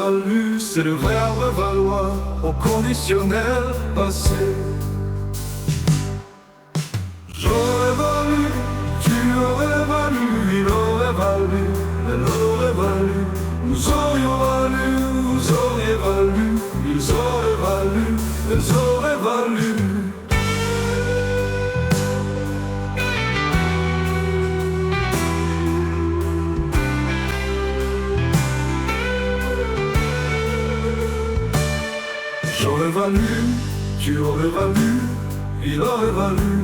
valu, c'est le verbe valoir au conditionnel passé. J'aurais valu, tu aurais valu, il aurait valu, elle aurait valu, nous aurions valu, vous auriez valu, ils auraient valu, elles auraient valu. J'aurais valu, tu aurais valu, il aurait valu,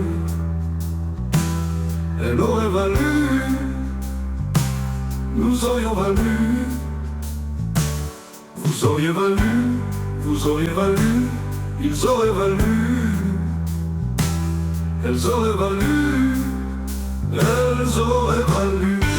elle aurait valu, nous aurions valu, vous auriez valu, vous auriez valu, ils auraient valu, elles auraient valu, elles auraient valu.